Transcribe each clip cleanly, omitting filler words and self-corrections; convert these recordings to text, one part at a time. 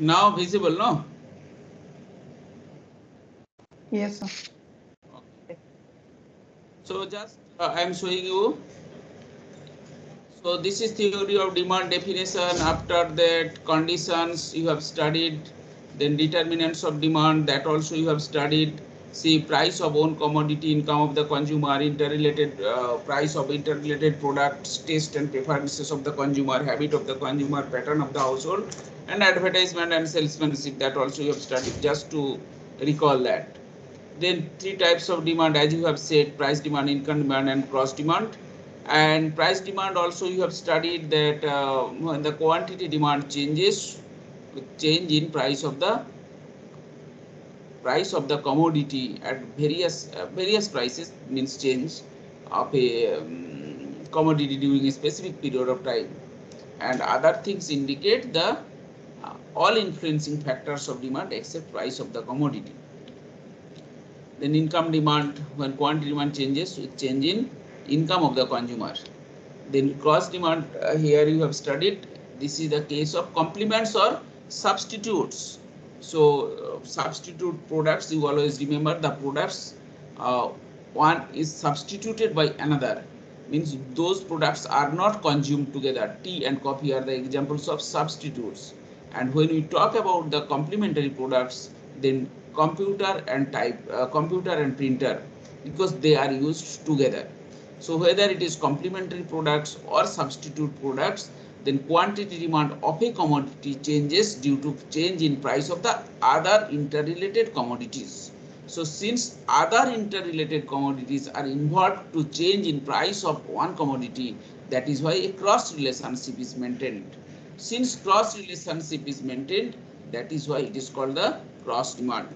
Now visible, no? Yes, sir. Okay. So just I am showing you. So this is theory of demand definition. After that, conditions you have studied, then determinants of demand, that also you have studied. See, price of own commodity, income of the consumer, interrelated price of interrelated products, taste and preferences of the consumer, habit of the consumer, pattern of the household, and advertisement and salesmanship, that also you have studied, just to recall that. Then three types of demand, as you have said: price demand, income demand, and cross demand. And price demand also you have studied that when the quantity demand changes with change in price of the commodity at various prices, means change of a commodity during a specific period of time. And other things indicate the all influencing factors of demand except price of the commodity. Then income demand, when quantity demand changes with change in income of the consumer. Then cross demand, here you have studied, this is the case of complements or substitutes. So substitute products, you always remember the products, uh, one is substituted by another, means those products are not consumed together. Tea and coffee are the examples of substitutes. And when we talk about the complementary products, then computer and printer, because they are used together. So whether it is complementary products or substitute products, then quantity demand of a commodity changes due to change in price of the other interrelated commodities. So since other interrelated commodities are involved to change in price of one commodity, that is why a cross relationship is maintained. Since cross relationship is maintained, that is why it is called the cross demand.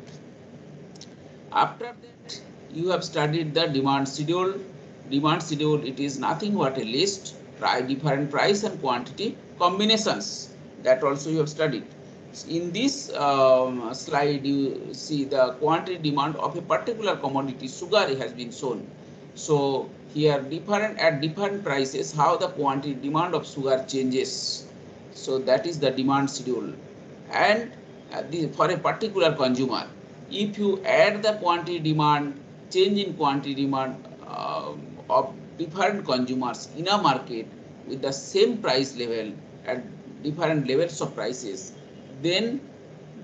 After that, you have studied the demand schedule. Demand schedule, it is nothing but a list, different price and quantity combinations, that also you have studied. In this slide, you see the quantity demand of a particular commodity, sugar, has been shown. So here different at different prices, how the quantity demand of sugar changes. So that is the demand schedule. And for a particular consumer, if you add the quantity demand, change in quantity demand of different consumers in a market with the same price level at different levels of prices, then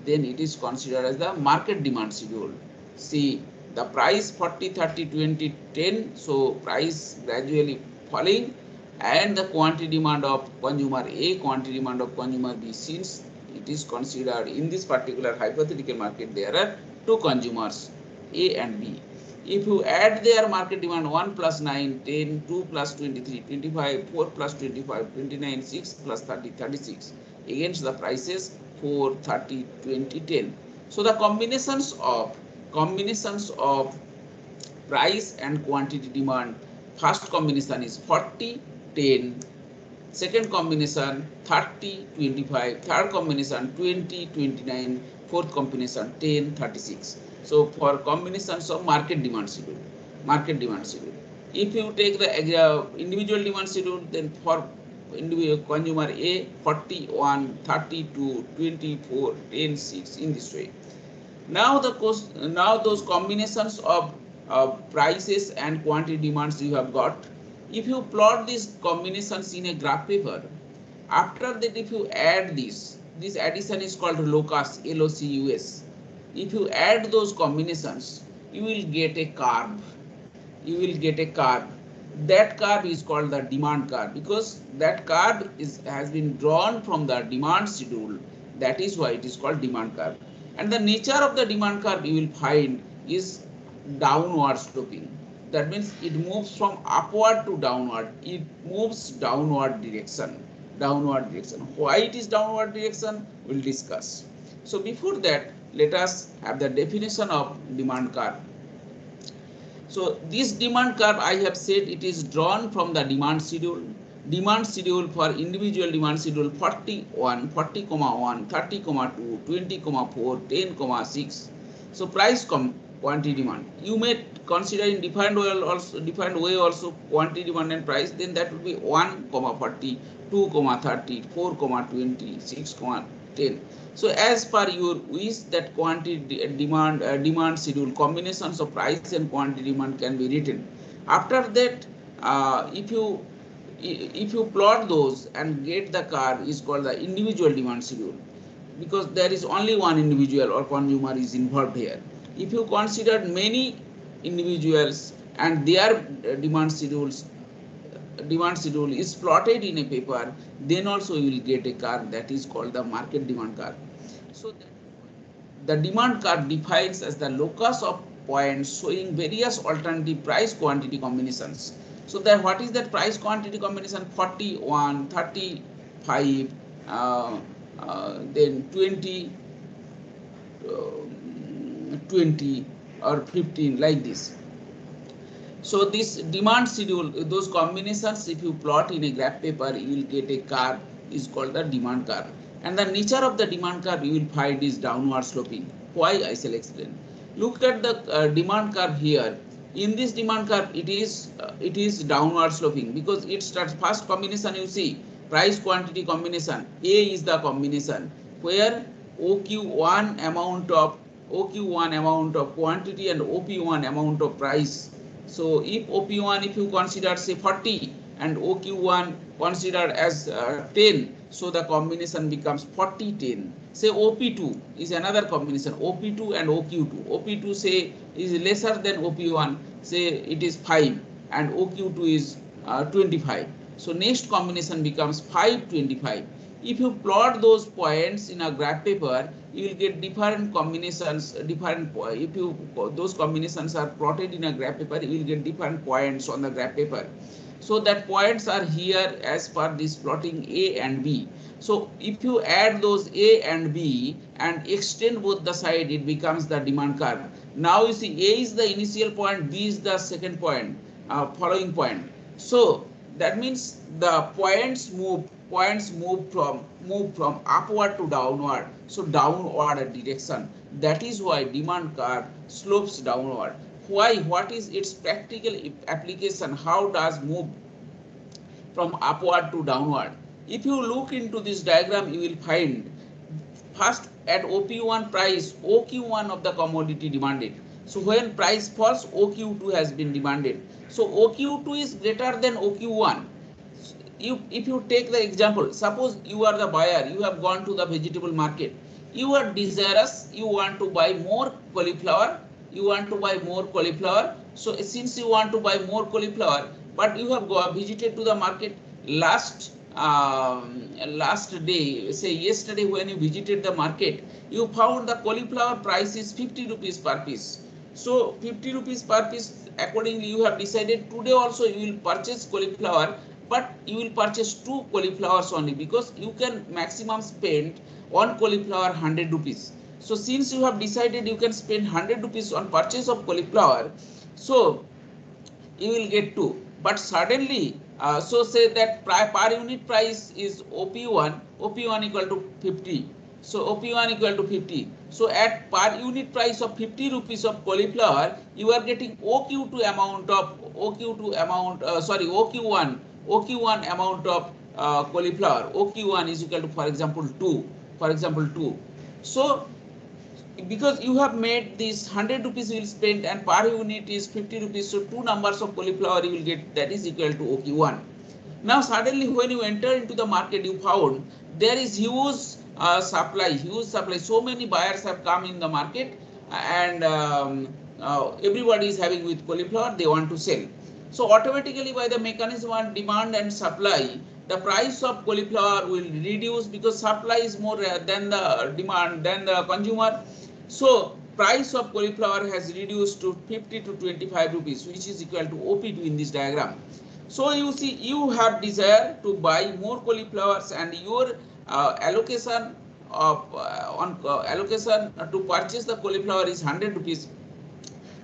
it is considered as the market demand schedule. See, the price 40, 30, 20, 10, so price gradually falling, and the quantity demand of consumer A, quantity demand of consumer B. Since it is considered in this particular hypothetical market, there are two consumers, A and B. If you add their market demand 1 plus 9, 10, 2 plus 23, 25, 4 plus 25, 29, 6 plus 30, 36 against the prices 4, 30, 20, 10. So the combinations of price and quantity demand, first combination is 40, 10, second combination 30, 25, third combination 20, 29, fourth combination 10, 36. So for combinations of market demand schedule. If you take the individual demand schedule, then for individual consumer A, 41, 32, 24, 10, 6, in this way. Now those combinations of prices and quantity demands you have got. If you plot these combinations in a graph paper, after that if you add this addition is called locus, LOCUS. If you add those combinations, you will get a curve. You will get a curve. That curve is called the demand curve, because that curve has been drawn from the demand schedule. That is why it is called demand curve. And the nature of the demand curve you will find is downward sloping. That means it moves from upward to downward. It moves downward direction. Downward direction. Why it is downward direction? We'll discuss. So before that, let us have the definition of demand curve. So this demand curve, I have said, it is drawn from the demand schedule. Demand schedule for individual demand schedule 41, 40, 1, 30, 2, 20, 4, 10, 6. So price quantity demand. You may consider in different way also quantity demand and price. Then that will be 1, 40, 2, 30, 4, 20, 6, 10. So as per your wish, that quantity demand schedule, combinations of price and quantity demand can be written. After that, if you plot those and get the curve is called the individual demand schedule, because there is only one individual or consumer is involved here. If you consider many individuals and their demand schedule is plotted in a paper, then also you will get a curve that is called the market demand curve. So the demand curve defines as the locus of points showing various alternative price quantity combinations. So that what is that price quantity combination? 41, 35, then 20, 20 or 15, like this. So this demand schedule, those combinations, if you plot in a graph paper, you will get a curve is called the demand curve. And the nature of the demand curve you will find is downward sloping. Why? I shall explain. Look at the demand curve here. In this demand curve, it is downward sloping because it starts first combination. You see price quantity combination. A is the combination where OQ1 amount of quantity and OP1 amount of price. So if OP1 if you consider say 40 and OQ1 considered as 10, so the combination becomes 40 10. Say OP2 is another combination, OP2 and OQ2. OP2 say is lesser than OP1, say it is 5, and OQ2 is 25. So next combination becomes 5 25. If you plot those points in a graph paper, you will get different combinations. If you those combinations are plotted in a graph paper, you will get different points on the graph paper. So that points are here as per this plotting A and B. So if you add those A and B and extend both the side, it becomes the demand curve. Now you see A is the initial point, B is the second point, following point. So that means the points move from upward to downward, so downward direction. That is why demand curve slopes downward. Why? What is its practical application? How does move from upward to downward? If you look into this diagram, you will find first at OP1 price, OQ1 of the commodity demanded. So when price falls, OQ2 has been demanded. So OQ2 is greater than OQ1. If you take the example, suppose you are the buyer, you have gone to the vegetable market, you are desirous, you want to buy more cauliflower, so since you want to buy more cauliflower, but you have visited to the market last day, say yesterday, when you visited the market, you found the cauliflower price is 50 rupees per piece. So 50 rupees per piece, accordingly you have decided today also you will purchase cauliflower, but you will purchase 2 cauliflowers only, because you can maximum spend on cauliflower 100 rupees. So since you have decided you can spend 100 rupees on purchase of cauliflower, so you will get 2. But suddenly, so say that per unit price is OP1 equal to 50. So OP1 equal to 50. So at per unit price of 50 rupees of cauliflower, you are getting OQ1 amount of cauliflower. OQ1 is equal to, for example, 2. So because you have made this 100 rupees you will spend and per unit is 50 rupees, so 2 numbers of cauliflower you will get, that is equal to OQ1. Now suddenly when you enter into the market, you found there is huge supply. So many buyers have come in the market, and everybody is having with cauliflower, they want to sell. So automatically by the mechanism of demand and supply, the price of cauliflower will reduce because supply is more than the demand, than the consumer. So price of cauliflower has reduced to 50 to 25 rupees, which is equal to OP2 in this diagram. So you see, you have desire to buy more cauliflowers, and your allocation to purchase the cauliflower is 100 rupees.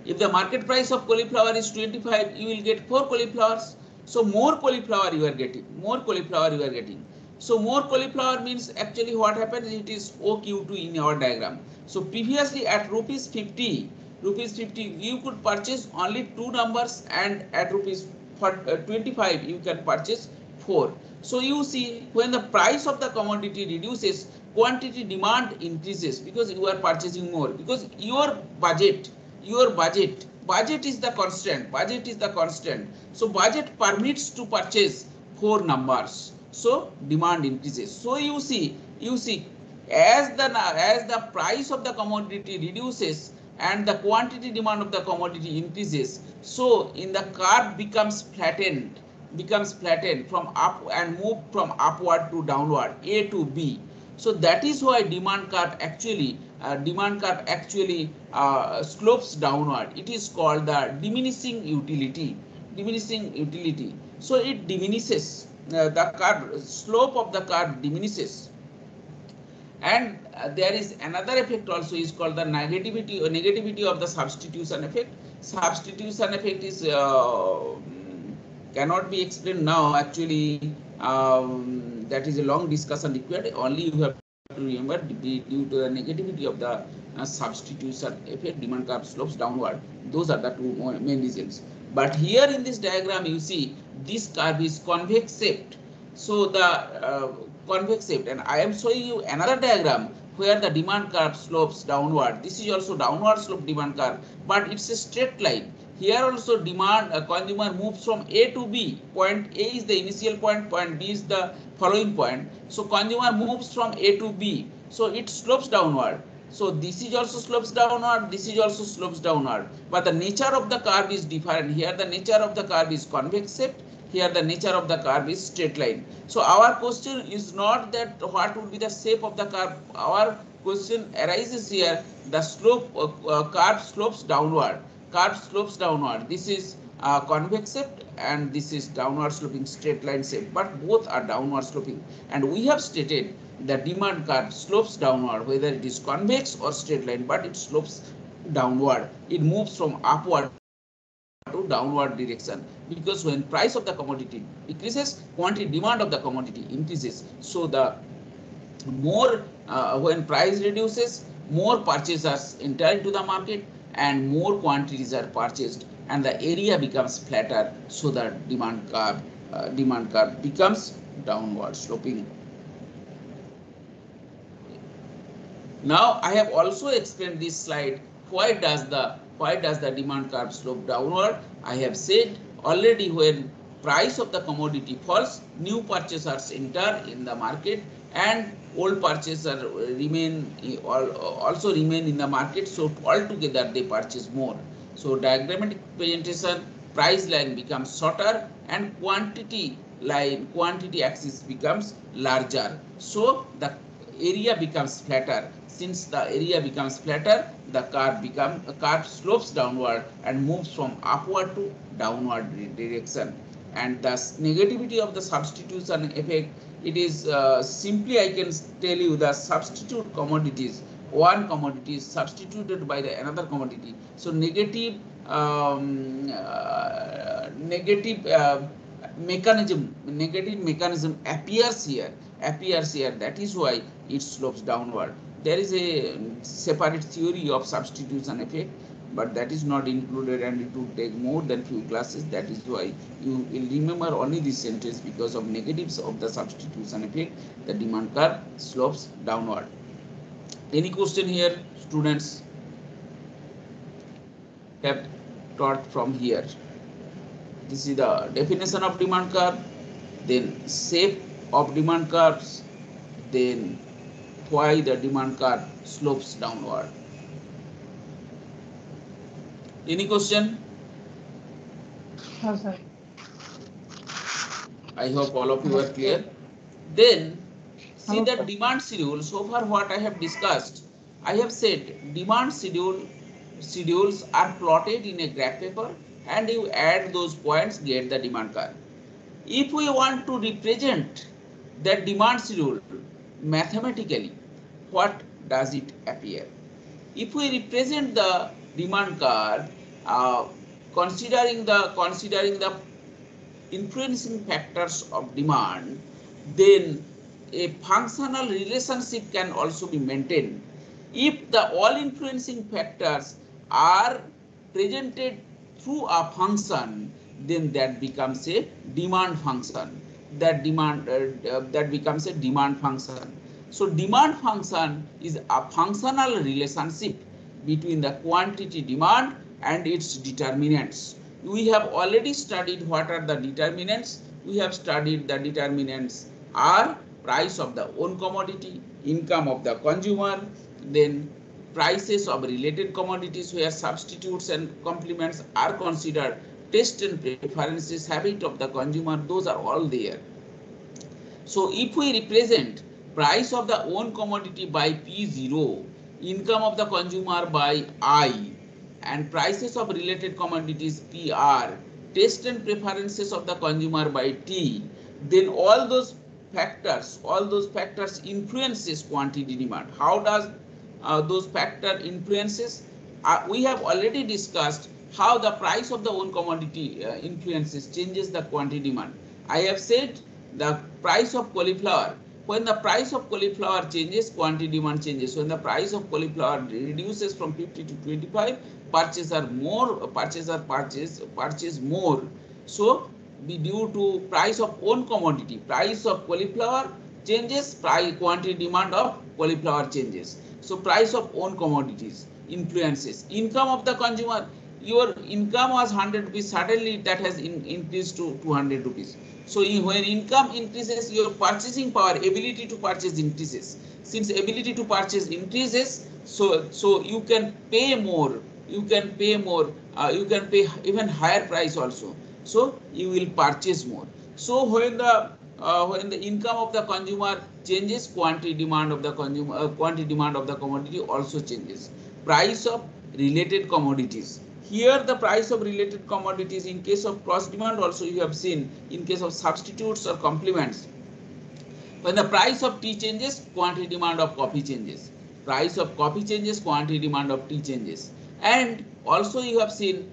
If the market price of cauliflower is 25, you will get 4 cauliflowers. So more cauliflower you are getting. So more cauliflower means actually what happens, it is OQ2 in our diagram. So previously at rupees 50, you could purchase only 2 numbers, and at rupees 25 you can purchase 4. So you see, when the price of the commodity reduces, quantity demand increases because you are purchasing more, because your budget is the constant. So budget permits to purchase 4 numbers. So demand increases. So you see, as the price of the commodity reduces and the quantity demand of the commodity increases, so in the curve becomes flattened from up and move from upward to downward, A to B. So that is why demand curve actually slopes downward. It is called the diminishing utility. So it diminishes, the curve slope of the curve diminishes. And there is another effect also, is called the negativity of the substitution effect. Substitution effect is cannot be explained now actually. That is a long discussion required. Only you have to remember, due to the negativity of the substitution effect, demand curve slopes downward. Those are the two main reasons. But here in this diagram you see this curve is convex shaped. So the convex shaped, and I am showing you another diagram where the demand curve slopes downward. This is also downward slope demand curve, but it's a straight line. Here also demand consumer moves from A to B. Point A is the initial point, point B is the following point. So consumer moves from A to B. So it slopes downward. So this is also slopes downward, this is also slopes downward. But the nature of the curve is different. Here the nature of the curve is convex shaped. Here the nature of the curve is straight line. So our question is not that what would be the shape of the curve. Our question arises here, the curve slopes downward. This is convex shape and this is downward sloping straight line shape, but both are downward sloping. And we have stated the demand curve slopes downward, whether it is convex or straight line, but it slopes downward. It moves from upward to downward direction, because when price of the commodity decreases, quantity demand of the commodity increases. So the more when price reduces, more purchasers enter into the market and more quantities are purchased, and the area becomes flatter. So the demand curve becomes downward sloping. Now I have also explained this slide. Why does the demand curve slope downward? I have said already, when price of the commodity falls, new purchasers enter in the market and old purchasers also remain in the market. So altogether they purchase more. So diagrammatic presentation, price line becomes shorter and quantity axis becomes larger. So the area becomes flatter. Since the area becomes flatter, the curve slopes downward and moves from upward to downward direction. And the negativity of the substitution effect, it is simply, I can tell you, the substitute commodities. One commodity is substituted by the another commodity. So negative mechanism appears here. That is why it slopes downward. There is a separate theory of substitution effect, but that is not included and it will take more than few classes. That is why you will remember only this sentence. Because of negatives of the substitution effect, the demand curve slopes downward. Any question here, students? Have taught from here. This is the definition of demand curve, then shape of demand curves, then why the demand curve slopes downward. Any question? No, sir. I hope all of you are clear. Then see the demand schedule. So far what I have discussed, I have said demand schedules are plotted in a graph paper, and you add those points, get the demand curve. If we want to represent the demand schedule mathematically, what does it appear? If we represent the demand curve considering the influencing factors of demand, then a functional relationship can also be maintained. If the all influencing factors are presented through a function, then that becomes a demand function. that demand that becomes a demand function. So demand function is a functional relationship between the quantity demand and its determinants. We have already studied what are the determinants. We have studied the determinants are price of the own commodity, income of the consumer, then prices of related commodities where substitutes and complements are considered, taste and preferences, habit of the consumer, those are all there. So if we represent price of the own commodity by P0, income of the consumer by I, and prices of related commodities PR, taste and preferences of the consumer by T, then all those factors influences quantity demand. How does those factor influences? We have already discussed how the price of the own commodity influences, changes the quantity demand. I have said the price of cauliflower. When the price of cauliflower changes, quantity demand changes. When the price of cauliflower reduces from 50 to 25, purchase more. So be due to price of own commodity, price of cauliflower changes, price quantity demand of cauliflower changes. So price of own commodities influences income of the consumer. Your income was 100 rupees, suddenly that has increased to 200 rupees. So when income increases, your purchasing power, ability to purchase increases. Since ability to purchase increases, so you can pay more, you can pay more, you can pay even higher price also. So you will purchase more. So when the income of the consumer changes, quantity demand of the consumer, quantity demand of the commodity also changes. Price of related commodities. Here the price of related commodities in case of cross demand also you have seen, in case of substitutes or complements. When the price of tea changes, quantity demand of coffee changes. Price of coffee changes, quantity demand of tea changes. And also you have seen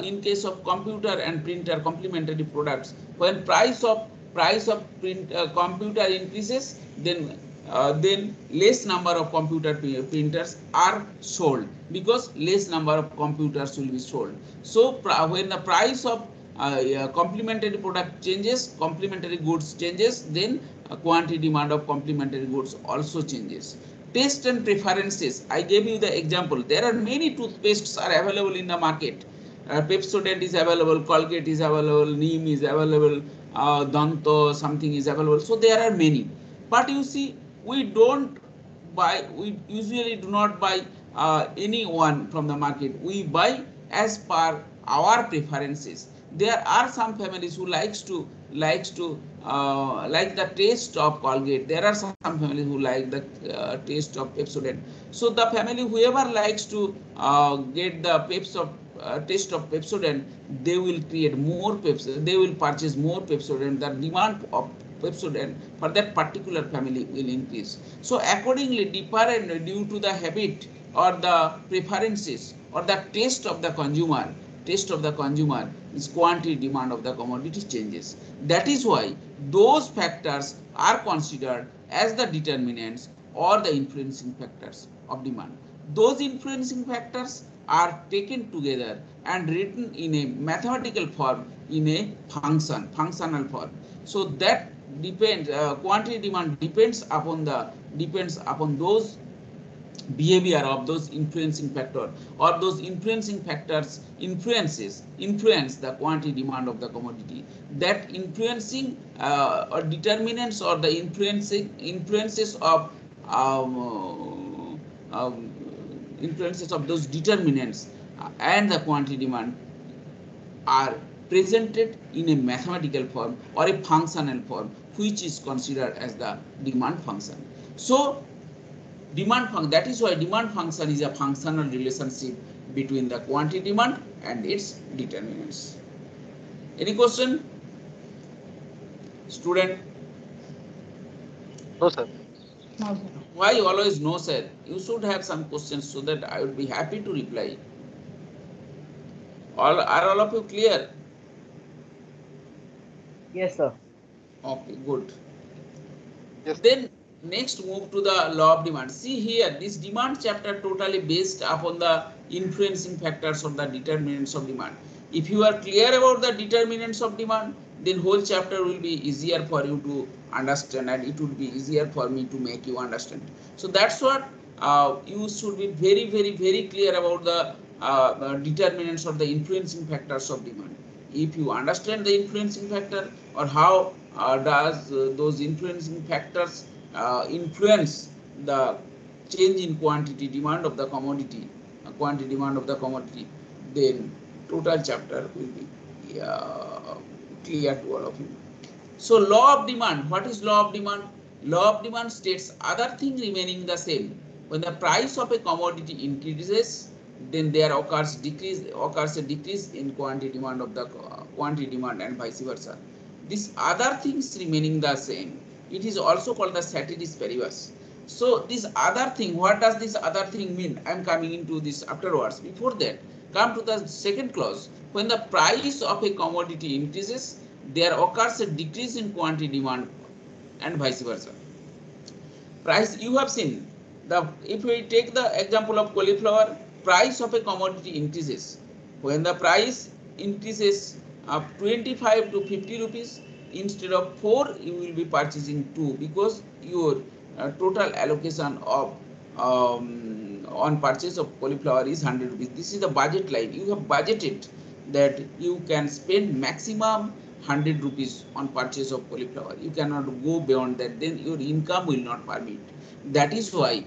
in case of computer and printer complementary products, when price of computer increases, then less number of computer printers are sold, because less number of computers will be sold. So when the price of complementary product changes, complementary goods changes, then quantity demand of complementary goods also changes. Taste and preferences. I gave you the example. There are many toothpastes are available in the market. Pepsodent is available, Colgate is available, Neem is available, Danto something is available. So there are many. But you see, we usually do not buy any one from the market. We buy as per our preferences. There are some families who like the taste of Colgate. There are some families who like the taste of Pepsodent. So the family whoever likes to get the taste of Pepsodent, they will create more Pepsodent. They will purchase more Pepsodent. The demand of Pepsodent for that particular family will increase. So accordingly, due to the habit or the preferences or the taste of the consumer, is quantity demand of the commodity changes. That is why those factors are considered as the determinants or the influencing factors of demand. Those influencing factors are taken together and written in a mathematical form, in a functional form. So that depends, quantity demand depends upon those behavior of those influencing factor, or those influencing factors influence the quantity demand of the commodity. That influencing or determinants or the influences of those determinants and the quantity demand are presented in a mathematical form or a functional form, which is considered as the demand function. So that is why demand function is a functional relationship between the quantity demand and its determinants. Any question, student? No, sir. No, sir. Why always no, sir? You should have some questions so that I would be happy to reply. Are all of you clear? Yes, sir. Okay, good. Yes. Then next move to the law of demand. See here, this demand chapter totally based upon the influencing factors of the determinants of demand. If you are clear about the determinants of demand, then whole chapter will be easier for you to understand, and it would be easier for me to make you understand. So that's what you should be very clear about the determinants or the influencing factors of demand. If you understand the influencing factor, or how does those influencing factors influence the change in quantity demand of the commodity, quantity demand of the commodity, then total chapter will be clear to all of you. So law of demand, what is law of demand? Law of demand states other thing remaining the same. When the price of a commodity increases, then there occurs a decrease in quantity demand of the quantity demand, and vice versa. This other things remaining the same, it is also called the ceteris paribus. So this other thing, what does this other thing mean? I am coming into this afterwards. Before that, come to the second clause. When the price of a commodity increases, there occurs a decrease in quantity demand, and vice versa. Price, you have seen, the if we take the example of cauliflower, price of a commodity increases. When the price increases up 25 to 50 rupees, instead of 4 you will be purchasing 2, because your total allocation of on purchase of cauliflower is 100 rupees. This is the budget line. You have budgeted that you can spend maximum 100 rupees on purchase of cauliflower. You cannot go beyond that, then your income will not permit. That is why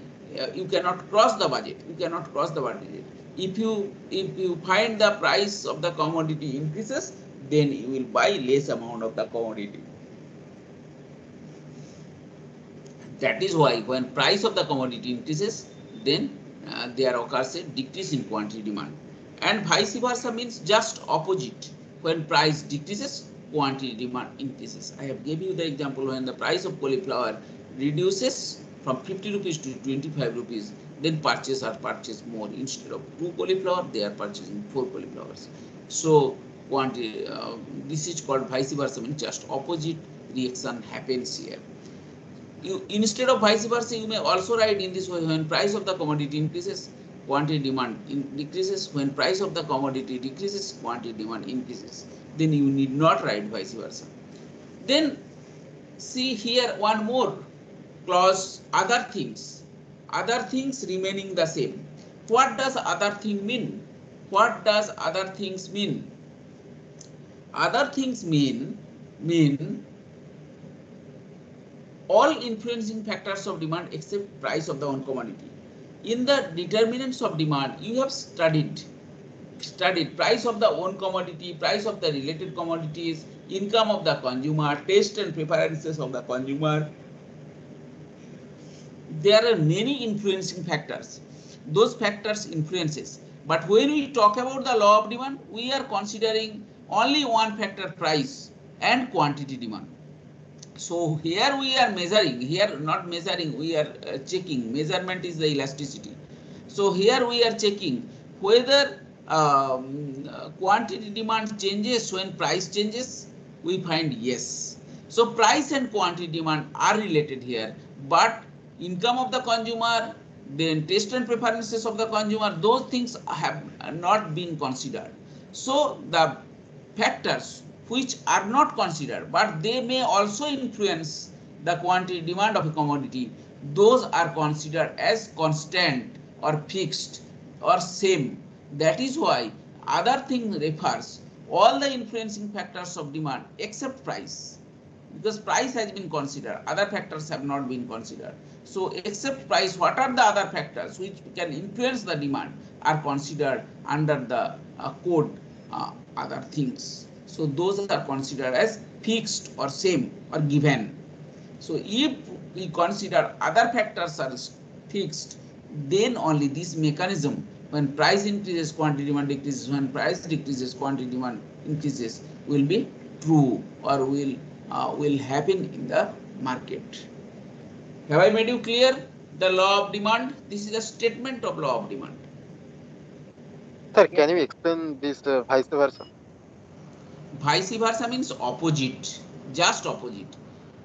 you cannot cross the budget. You cannot cross the budget. If you find the price of the commodity increases, then you will buy less amount of the commodity. That is why when price of the commodity increases, then there occurs a decrease in quantity demand. And vice versa means just opposite. When price decreases, quantity demand increases. I have gave you the example when the price of cauliflower reduces from 50 rupees to 25 rupees, then purchase more. Instead of 2 cauliflower, they are purchasing 4 cauliflowers. So quantity, this is called vice versa, means just opposite reaction happens here. You, instead of vice versa, you may also write in this way: when price of the commodity increases, quantity demand decreases. When price of the commodity decreases, quantity demand increases. Then you need not write vice versa. Then see here one more clause, other things remaining the same. What does other thing mean? What does other things mean? Other things mean all influencing factors of demand except price of the one commodity. In the determinants of demand, you have studied price of the own commodity, price of the related commodities, income of the consumer, taste and preferences of the consumer. There are many influencing factors. Those factors influences. But when we talk about the law of demand, we are considering only one factor, price and quantity demand. So here we are measuring, here not measuring, we are checking. Measurement is the elasticity. So here we are checking whether quantity demand changes when price changes. We find yes. So price and quantity demand are related here, but income of the consumer, then taste and preferences of the consumer, those things have not been considered. So the factors which are not considered, but they may also influence the quantity demand of a commodity, those are considered as constant or fixed or same. That is why other thing refers all the influencing factors of demand except price, because price has been considered, other factors have not been considered. So except price, what are the other factors which can influence the demand are considered under the code other things. So those are considered as fixed or same or given. So if we consider other factors are fixed, then only this mechanism, when price increases, quantity demand decreases, when price decreases, quantity demand increases, will be true or will happen in the market. Have I made you clear the law of demand? This is a statement of law of demand. Sir, can you explain this vice versa? Vice versa means opposite, just opposite.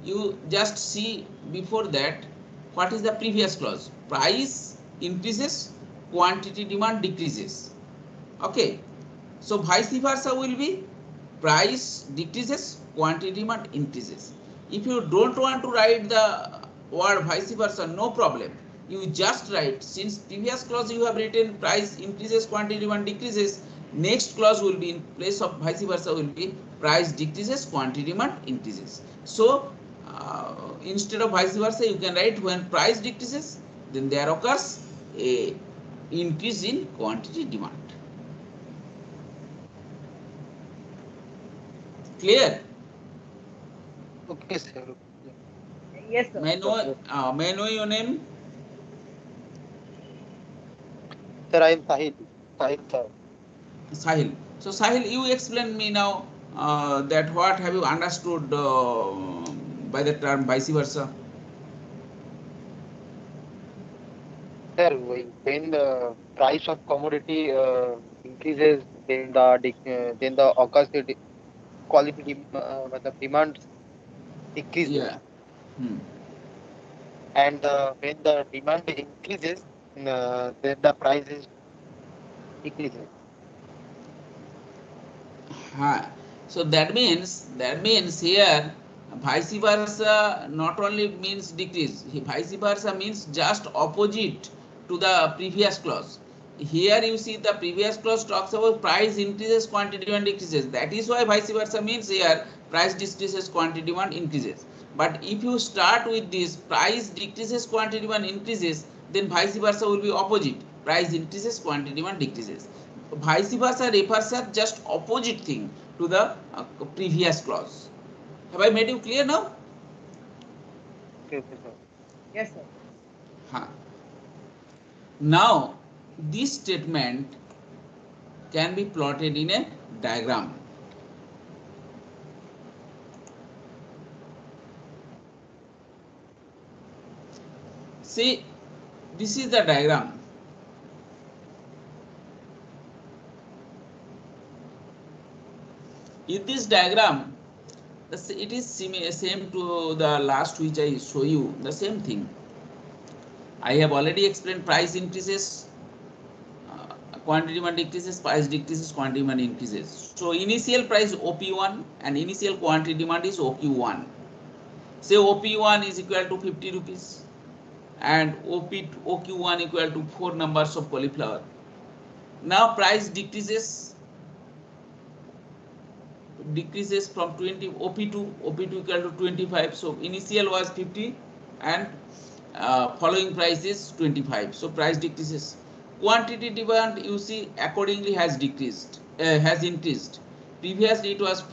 You just see before that what is the previous clause. Price increases, quantity demand decreases. Okay. So vice versa will be price decreases, quantity demand increases. If you don't want to write the word vice versa, no problem. You just write, since previous clause you have written price increases, quantity demand decreases, next clause will be in place of vice versa will be price decreases, quantity demand increases. So instead of vice versa, you can write when price decreases, then there occurs a increase in quantity demand. Clear? Okay, sir. Yes, sir. May I know your name? Sir, I am Sahil. Sahil, sir. Sahil. So Sahil, you explain me now that what have you understood by the term vice versa? Sir, when the price of commodity increases, then the occurs the quality matlab demand decreases, Yeah. Hmm. and when the demand increases, then the price is decreases. Huh. So that means here vice versa not only means decrease, vice versa means just opposite to the previous clause. Here you see the previous clause talks about price increases, quantity demand decreases. That is why vice versa means here price decreases, quantity demand increases. But if you start with this price decreases, quantity demand increases, then vice versa will be opposite. Price increases, quantity demand decreases. Vice versa refers as just opposite thing to the previous clause. Have I made you clear now? Okay, okay, sir. Yes, sir. Huh. Now this statement can be plotted in a diagram. See, this is the diagram. In this diagram, it is same to the last which I show you, the same thing. I have already explained price increases, quantity demand decreases, price decreases, quantity demand increases. So initial price OP1 and initial quantity demand is OQ1. Say OP1 is equal to 50 rupees and OQ1 equal to 4 numbers of cauliflower. Now price decreases from 20 OP2 equal to 25. So initial was 50 and following price is 25. So price decreases. Quantity demand you see accordingly has increased. Previously it was 2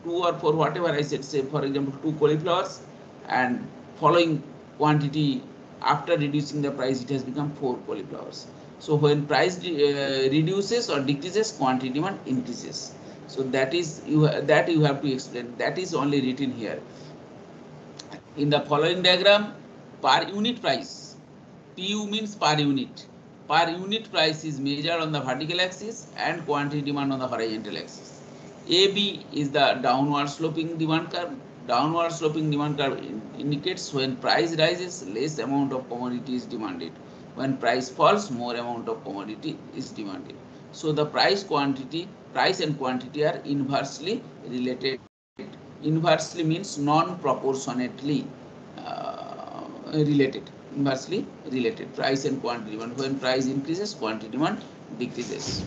or 4 whatever I said, say for example 2 cauliflowers, and following quantity after reducing the price it has become 4 cauliflowers. So when price reduces or decreases, quantity demand increases. So that is that you have to explain. That is only written here. In the following diagram, per unit price, PU means per unit. Per unit price is measured on the vertical axis and quantity demand on the horizontal axis. AB is the downward sloping demand curve. Downward sloping demand curve indicates when price rises, less amount of commodity is demanded. When price falls, more amount of commodity is demanded. So the price and quantity are inversely related. Inversely means non-proportionately related. Inversely related. Price and quantity demand. When price increases, quantity demand decreases.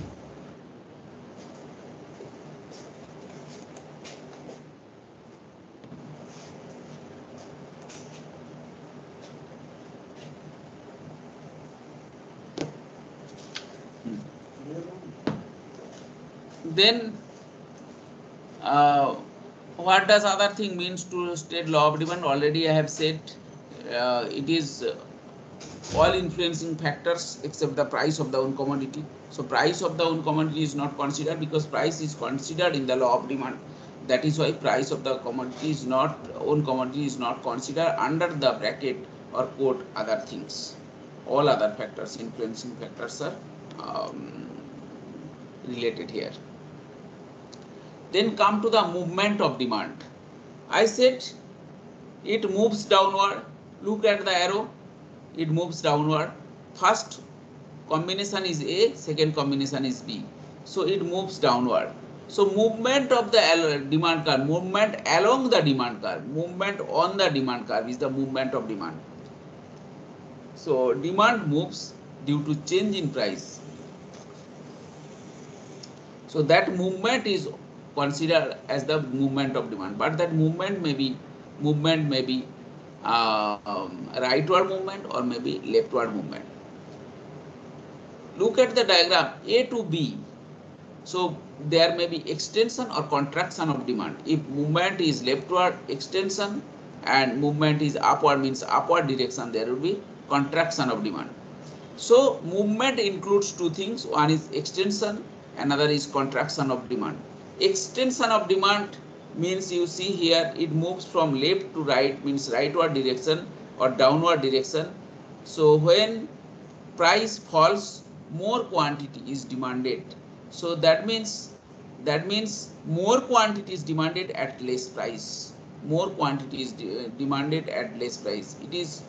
Then what does other thing means to state law of demand? Already I have said it is all influencing factors except the price of the own commodity. So price of the own commodity is not considered because price is considered in the law of demand. That is why price of the commodity is not considered under the bracket or quote other things. All other factors, influencing factors are related here. Then come to the movement of demand. I said it moves downward. Look at the arrow. It moves downward. First combination is A, second combination is B. So it moves downward. So movement of the demand curve, movement along the demand curve, movement on the demand curve is the movement of demand. So demand moves due to change in price. So that movement is considered as the movement of demand, but that movement may be rightward movement or maybe leftward movement. Look at the diagram A to B. So there may be extension or contraction of demand. If movement is leftward, extension, and movement is upward, means upward direction, there will be contraction of demand. So movement includes two things. One is extension, another is contraction of demand. Extension of demand means, you see here, it moves from left to right, means rightward direction or downward direction. So when price falls, more quantity is demanded. So that means more quantity is demanded at less price. More quantity is demanded at less price. It is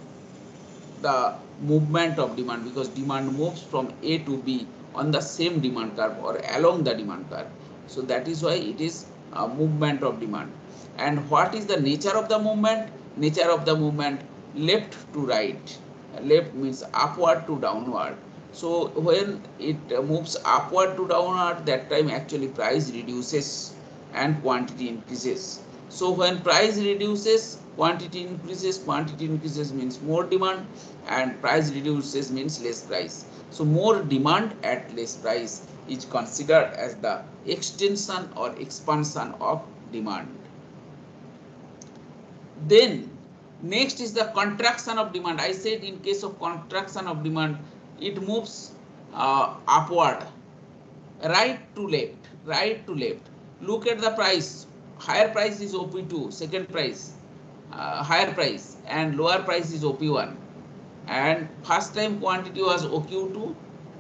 the movement of demand, because demand moves from A to B on the same demand curve or along the demand curve. So that is why it is a movement of demand. And what is the nature of the movement? Nature of the movement, left to right. Left means upward to downward. So when it moves upward to downward, that time actually price reduces and quantity increases. So when price reduces, quantity increases means more demand, and price reduces means less price. So more demand at less price is considered as the extension or expansion of demand. Then next is the contraction of demand. I said in case of contraction of demand, it moves upward, right to left. Look at the price. Higher price is OP2, second price, higher price, and lower price is OP1. And first time quantity was OQ2,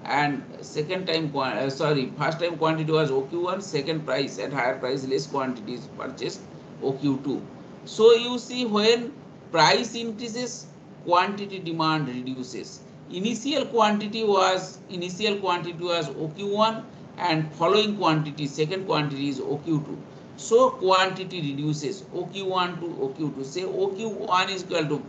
and second time first time quantity was OQ1, second price and higher price, less quantity is purchased, OQ2. So you see, when price increases, quantity demand reduces. Initial quantity was OQ1, and following quantity, second quantity is OQ2. So quantity reduces, OQ1 to OQ2. Say OQ1 is equal to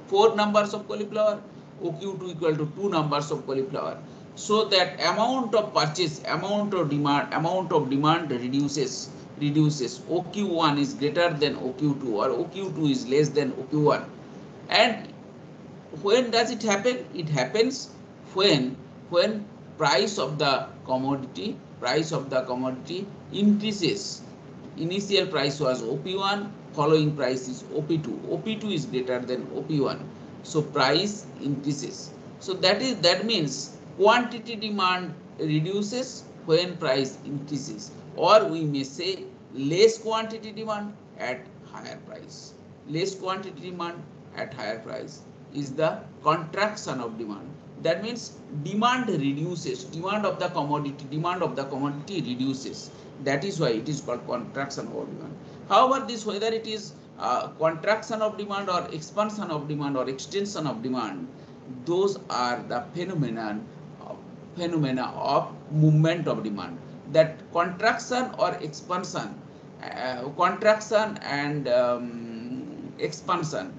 4 numbers of cauliflower, OQ2 equal to 2 numbers of cauliflower. So that amount of purchase, amount of demand reduces. OQ1 is greater than OQ2, or OQ2 is less than OQ1. And when does it happen? It happens when price of the commodity increases. Initial price was OP1, following price is OP2. OP2 is greater than OP1. So price increases. So that means quantity demand reduces when price increases, or we may say less quantity demand at higher price. Less quantity demand at higher price is the contraction of demand. That means demand reduces, demand of the commodity reduces. That is why it is called contraction of demand. However, this, whether it is contraction of demand or expansion of demand or extension of demand, those are the phenomena of movement of demand. That contraction or expansion, contraction and expansion,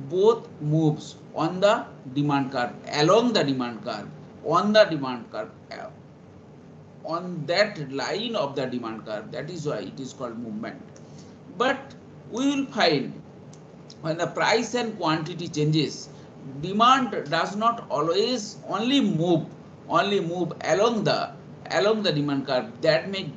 both moves on the demand curve, along the demand curve, on the demand curve, on that line of the demand curve. That is why it is called movement. But we will find, when the price and quantity changes, demand does not always only move along the demand curve. That may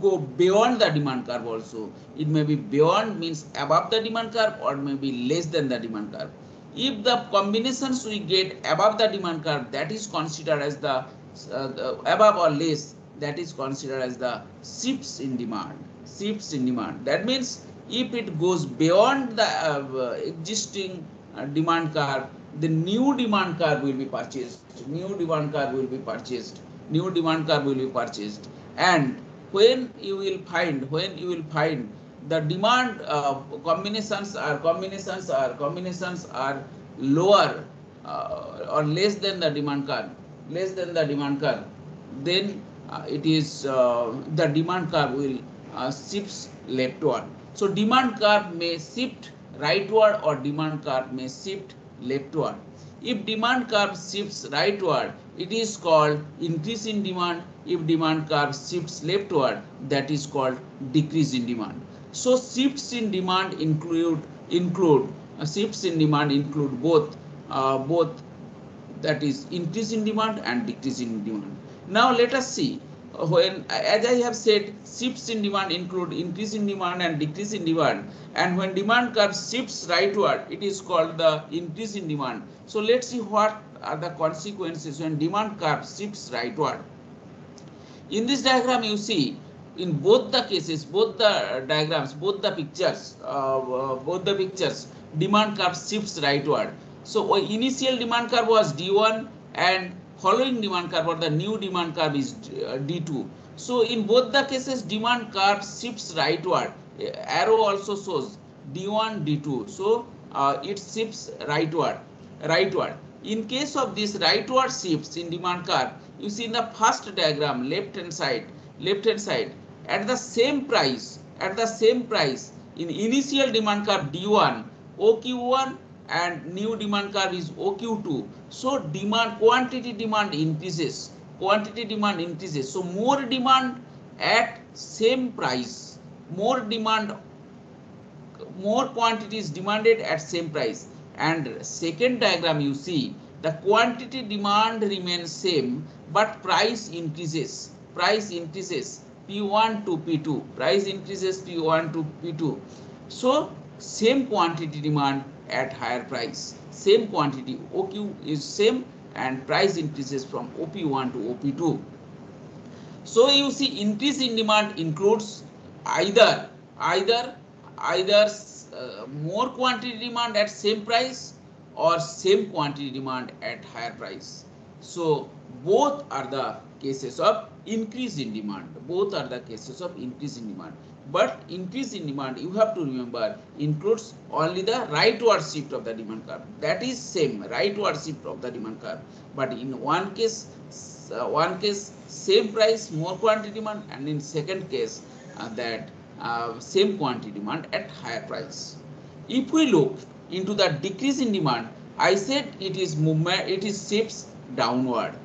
go beyond the demand curve also. It may be beyond, means above the demand curve, or may be less than the demand curve. If the combinations we get above the demand curve, that is considered as the above or less, that is considered as the shifts in demand. That means if it goes beyond the existing demand curve, the new demand curve will be purchased. And when you will find the demand combinations are lower or less than the demand curve, then the demand curve will shifts leftward. So demand curve may shift rightward or demand curve may shift leftward. If demand curve shifts rightward, it is called increase in demand. If demand curve shifts leftward, that is called decrease in demand. So shifts in demand include shifts in demand include both, that is increase in demand and decrease in demand. Now let us see, when, as I have said, shifts in demand include increase in demand and decrease in demand, and when demand curve shifts rightward, it is called the increase in demand. So let's see what are the consequences when demand curve shifts rightward. In this diagram you see, in both the cases, both the diagrams, both the pictures, demand curve shifts rightward. So initial demand curve was D1 and following demand curve or the new demand curve is D2. So in both the cases demand curve shifts rightward. Arrow also shows D1, D2. So it shifts rightward. In case of this rightward shifts in demand curve, you see in the first diagram, left hand side, at the same price, in initial demand curve D1, OQ1 and new demand curve is OQ2. So quantity demand increases. So more demand at same price, more quantity is demanded at same price. And second diagram you see, the quantity demand remains same but price increases. P1 to P2, price increases P1 to P2. So same quantity demand at higher price, same quantity, OQ is same and price increases from OP1 to OP2. So you see increase in demand includes either more quantity demand at same price or same quantity demand at higher price. So both are the cases of increase in demand. But increase in demand, you have to remember, includes only the rightward shift of the demand curve. That is same, rightward shift of the demand curve. But in one case same price, more quantity demand, and in second case same quantity demand at higher price. If we look into the decrease in demand, I said it is movement, it is shifts downwards,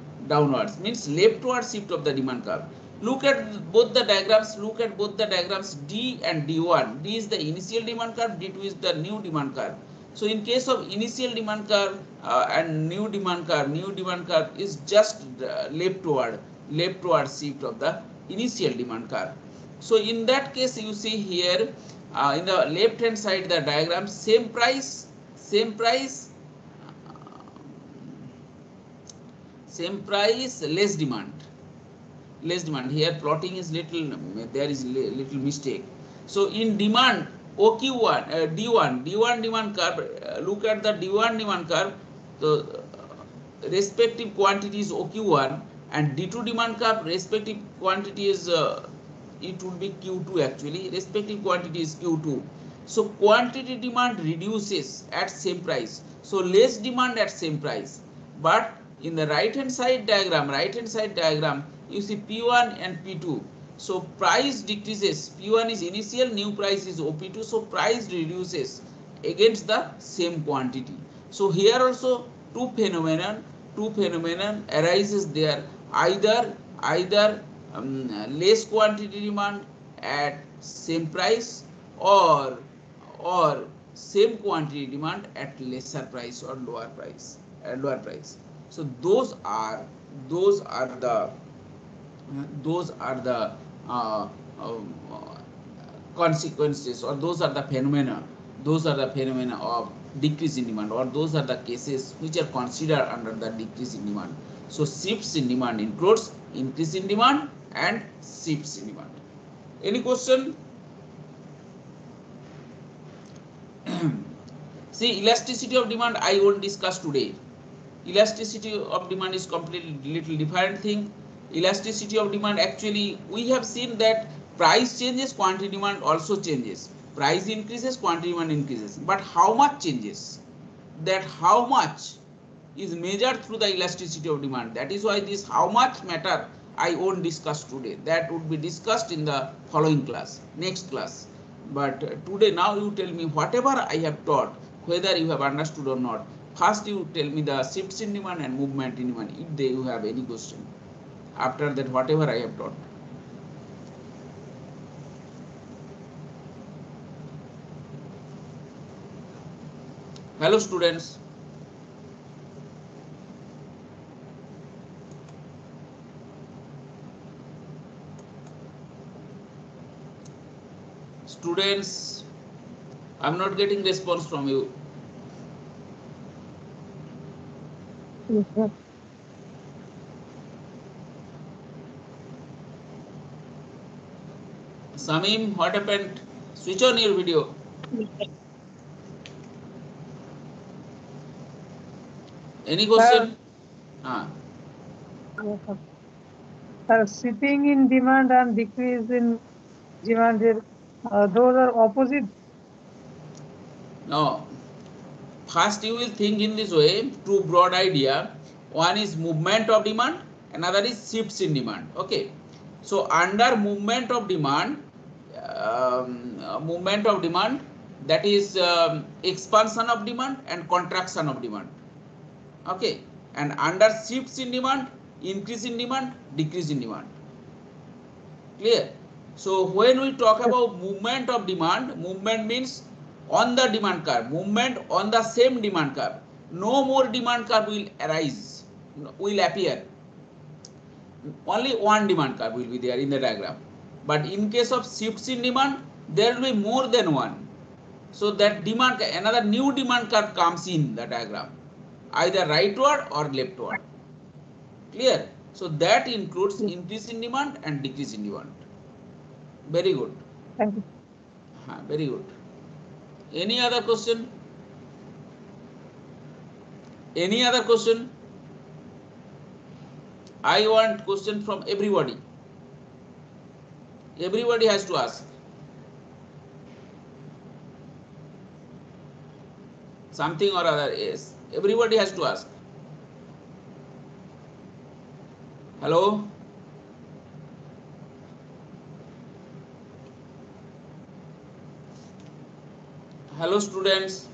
means leftward shift of the demand curve. Look at both the diagrams, D and D1. D is the initial demand curve, D2 is the new demand curve. So in case of initial demand curve and new demand curve is just leftward shift of the initial demand curve. So in that case you see here in the left hand side the diagram, same price, less demand. Here plotting is there is little mistake. So in demand OQ1, D1 demand curve, look at the D1 demand curve. So respective quantity is OQ1 and D2 demand curve, respective quantity is it would be Q2 actually, respective quantity is Q2. So quantity demand reduces at same price, so less demand at same price. But in the right hand side diagram you see P1 and P2. So price decreases, P1 is initial, new price is OP2, so price reduces against the same quantity. So here also two phenomenon arises there, either less quantity demand at same price or same quantity demand at lesser price or lower price. So those are the consequences, or those are the phenomena of decrease in demand, or those are the cases which are considered under the decrease in demand. So shifts in demand includes increase in demand and shifts in demand. Any question? See, elasticity of demand I won't discuss today. Elasticity of demand is completely little different thing. Elasticity of demand, actually we have seen that price changes, quantity demand also changes. Price increases, quantity demand increases. But how much changes? That how much is measured through the elasticity of demand. That is why this how much matter I won't discuss today. That would be discussed in the following class, next class. But today, now you tell me whatever I have taught, whether you have understood or not. First, you tell me the shifts in demand and movement in demand. If you have any question, after that, whatever I have taught. Hello, students. Students, I'm not getting response from you. Yes, sir. Samim, what happened? Switch on your video. Any question? Ah. Yes, sir. Sir, sitting in demand and decrease in demand, those are opposite. No. First, you will think in this way, two broad idea. One is movement of demand, another is shifts in demand. Okay. So under movement of demand, that is expansion of demand and contraction of demand. Okay. And under shifts in demand, increase in demand, decrease in demand. Clear? So when we talk about movement of demand, movement means on the demand curve, movement on the same demand curve. No more demand curve will arise, will appear. Only one demand curve will be there in the diagram. But in case of shifts in demand, there will be more than one. So that demand, another new demand curve comes in the diagram, either rightward or leftward. Clear? So that includes increase in demand and decrease in demand. Very good. Thank you. Very good. Any other question? Any other question? I want question from everybody. Everybody has to ask. Something or other. Yes. Everybody has to ask. Hello? Hello, students.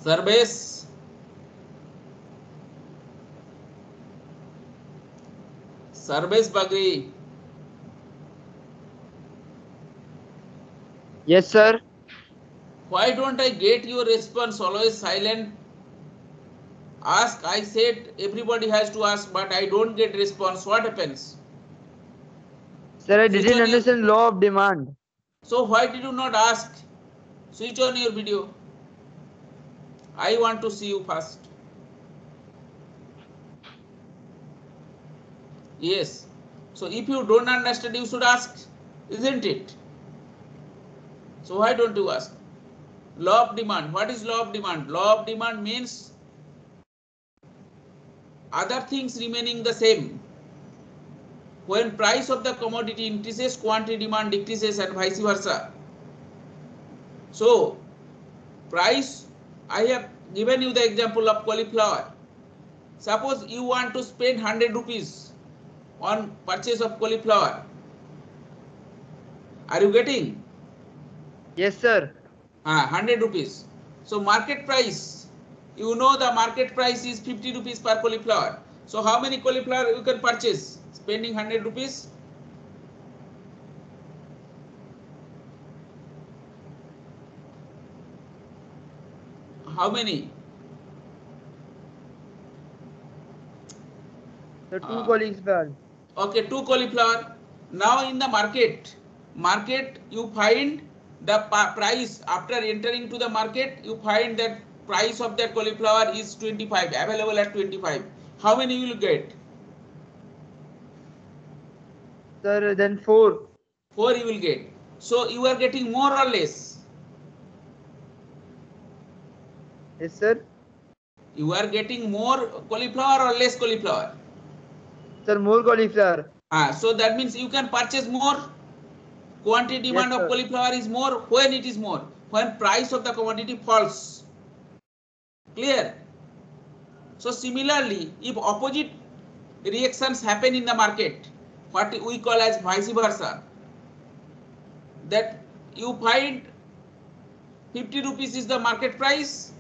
Sarvesh. Sarvesh Bagri. Yes, sir. Why don't I get your response? Always silent. Ask. I said everybody has to ask, but I don't get response. What happens? Sir, I Switch didn't on your- understand law of demand. So why did you not ask? Switch on your video. I want to see you first. Yes. So if you don't understand, you should ask, isn't it? So why don't you ask? Law of demand. What is law of demand? Law of demand means other things remaining the same. When price of the commodity increases, quantity demand decreases and vice versa. So price, I have given you the example of cauliflower. Suppose you want to spend 100 rupees on purchase of cauliflower. Are you getting? Yes, sir. 100 rupees. So market price, you know the market price is 50 rupees per cauliflower. So how many cauliflower you can purchase spending 100 rupees? How many? The two colleagues were. Okay, 2 cauliflower. Now in the market you find the price after entering to the market, you find that price of that cauliflower is 25, available at 25. How many you will get? Sir, then 4. 4 you will get. So you are getting more or less? Yes, sir. You are getting more cauliflower or less cauliflower? Sir, more cauliflower. So that means you can purchase more. Quantity demand Yes, of sir. cauliflower is more. When it is more? When price of the commodity falls. Clear? So similarly, if opposite reactions happen in the market, what we call as vice versa, that you find 50 rupees is the market price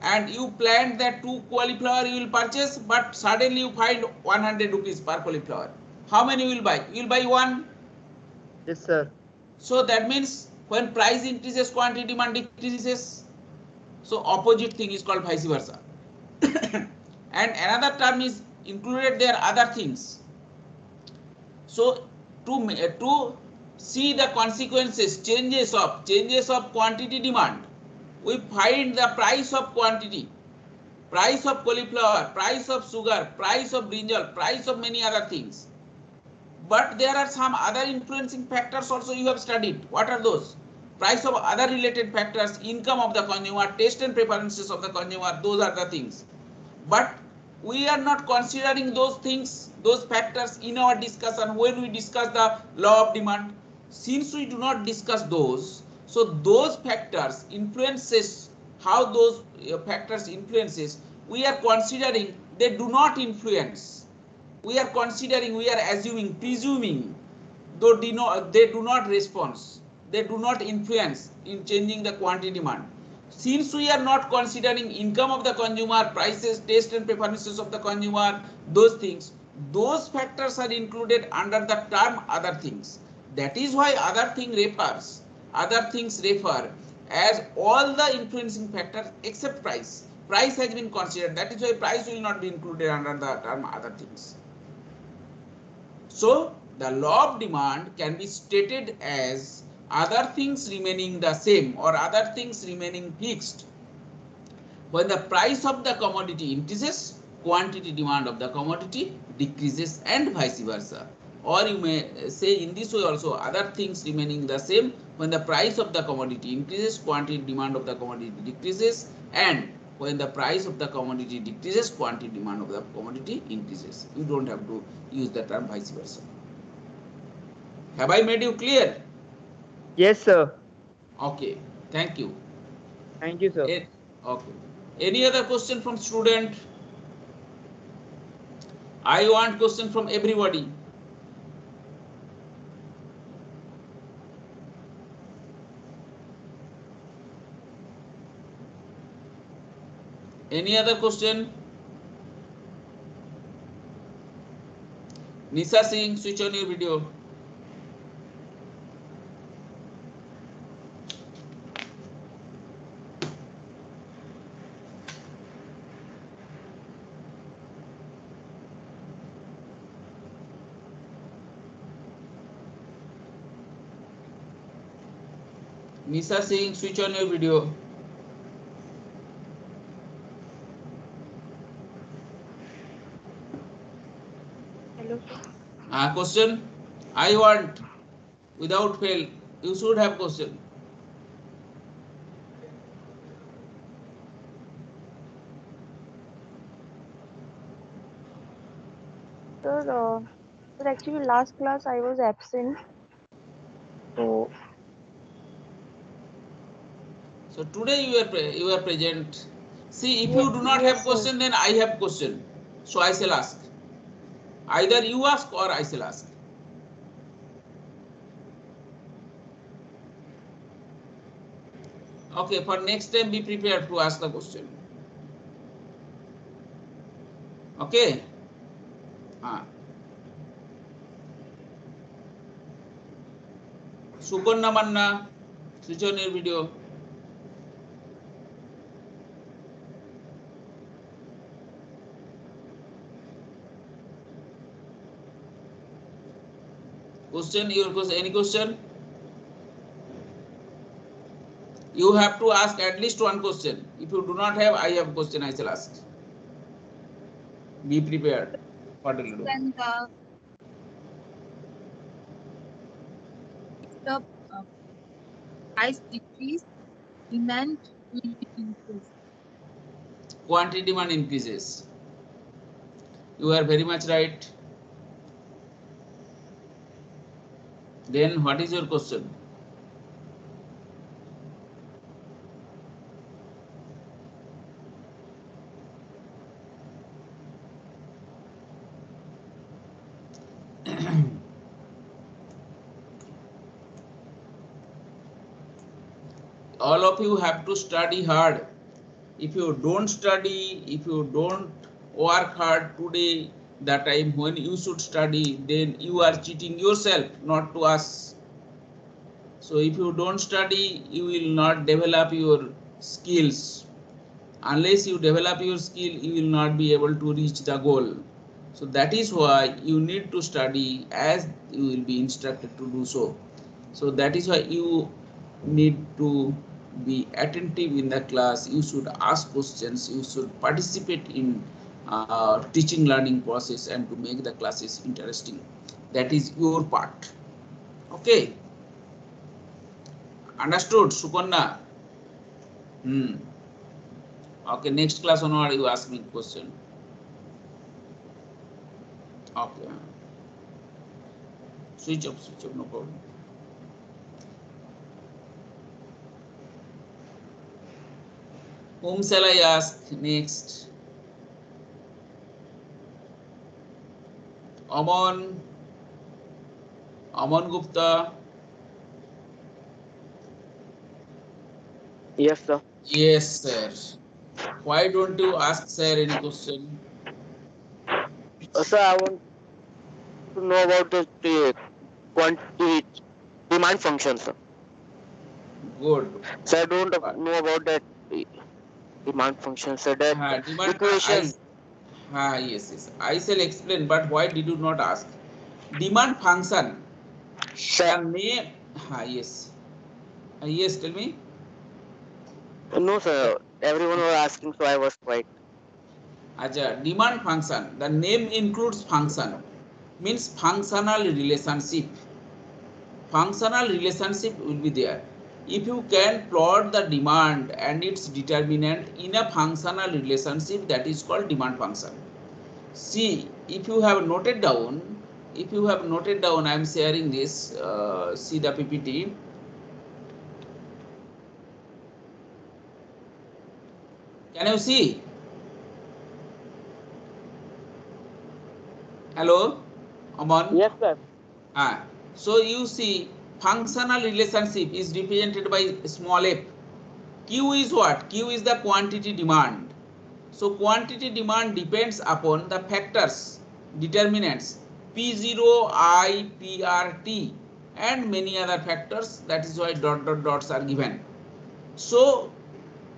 and you planned that 2 cauliflower you will purchase, but suddenly you find 100 rupees per cauliflower. How many you will buy? You will buy one. Yes, sir. So that means when price increases, quantity demand decreases. So opposite thing is called vice versa. And another term is included there, other things. So to see the consequences, changes of quantity demand, we find the price of quantity, price of cauliflower, price of sugar, price of brinjal, price of many other things. But there are some other influencing factors also you have studied. What are those? Price of other related factors, income of the consumer, taste and preferences of the consumer, those are the things. But we are not considering those things, those factors in our discussion when we discuss the law of demand. Since we do not discuss those, so those factors influences, how those factors influences, we are considering they do not influence. We are considering, we are assuming, presuming, though they do not respond, they do not influence in changing the quantity demand. Since we are not considering income of the consumer, prices, taste and preferences of the consumer, those things, those factors are included under the term other things. That is why other things refer as all the influencing factors except price. Price has been considered. That is why price will not be included under the term other things. So the law of demand can be stated as other things remaining the same or other things remaining fixed. When the price of the commodity increases, quantity demand of the commodity decreases and vice versa. Or you may say in this way also, other things remaining the same, when the price of the commodity increases, quantity demand of the commodity decreases, and when the price of the commodity decreases, quantity demand of the commodity increases. You don't have to use the term vice versa. Have I made you clear? Yes, sir. Okay, thank you. Thank you, sir. Okay. Any other question from student? I want question from everybody. Any other question? Nisa Singh, switch on your video. Nisa Singh, switch on your video. Hello. Question? I want without fail. You should have question. Sir, actually last class I was absent. So So today you are present. See, if you do not have yes, sir. question, then I have question. So I shall ask. Either you ask or I shall ask. Okay, for next time be prepared to ask the question. Okay. Sukarna Manna, switch on your video. Question, your question, any question? You have to ask at least one question. If you do not have, I have question, I shall ask. Be prepared. What will you do? When the price decrease, demand will increase. Quantity demand increases. You are very much right. Then what is your question? all of you have to study hard. If you don't study, if you don't work hard today, the time when you should study, then you are cheating yourself, not to us. So if you don't study, you will not develop your skills. Unless you develop your skill, you will not be able to reach the goal. So that is why you need to study as you will be instructed to do so. So that is why you need to be attentive in the class. You should ask questions. You should participate in teaching learning process and to make the classes interesting. That is your part. Okay. Understood, Sukarna? Okay, next class onward you ask me question. Okay. Switch off, no problem. Whom shall I ask next? Aman Gupta. Yes, sir. Yes, sir. Why don't you ask sir any question? Sir, I want to know about the quantity demand function, sir. Good. So I don't know about that demand function, sir. That equation. Yes. I shall explain, but why did you not ask? Demand function. Sir. The name. Yes. Yes, tell me. No, sir. Everyone was asking, so I was quiet. Acha, demand function. The name includes function. Means functional relationship. Functional relationship will be there. If you can plot the demand and its determinant in a functional relationship, that is called demand function. See, if you have noted down, I am sharing this. See the PPT. Can you see? Hello, Aman? Yes, sir. So you see, functional relationship is represented by small f. Q is what? Q is the quantity demand. So quantity demand depends upon the factors, determinants P0, I, PRT and many other factors. That is why dots are given. So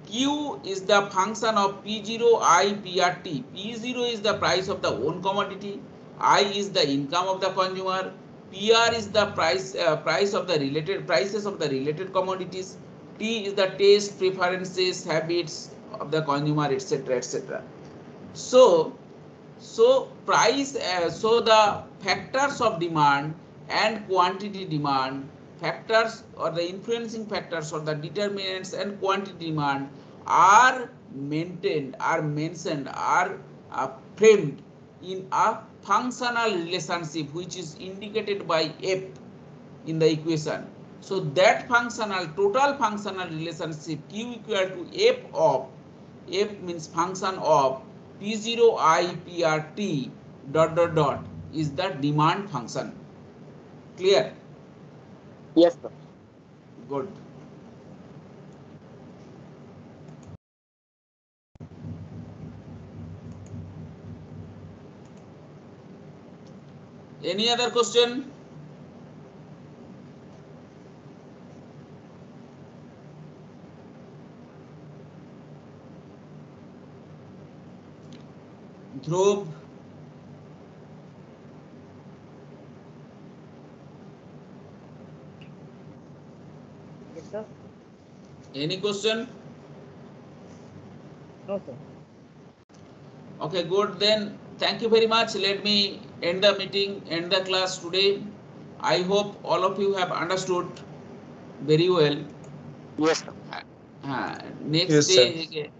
Q is the function of P0, I, PRT. P0 is the price of the own commodity. I is the income of the consumer. PR is the prices of the related commodities. T is the taste, preferences, habits of the consumer, etc., etc. So price. So the factors of demand and quantity demand factors, or the influencing factors or the determinants and quantity demand are maintained, are mentioned, are framed in a functional relationship which is indicated by F in the equation. So that total functional relationship Q equal to F means function of P0 I PRT ... is the demand function. Clear? Yes, sir. Good. Any other question? Dhruv? Yes, sir. Any question? No, sir. Okay, good. Then thank you very much. Let me end the meeting, end the class today. I hope all of you have understood very well. Yes, sir. Next Yes, sir. day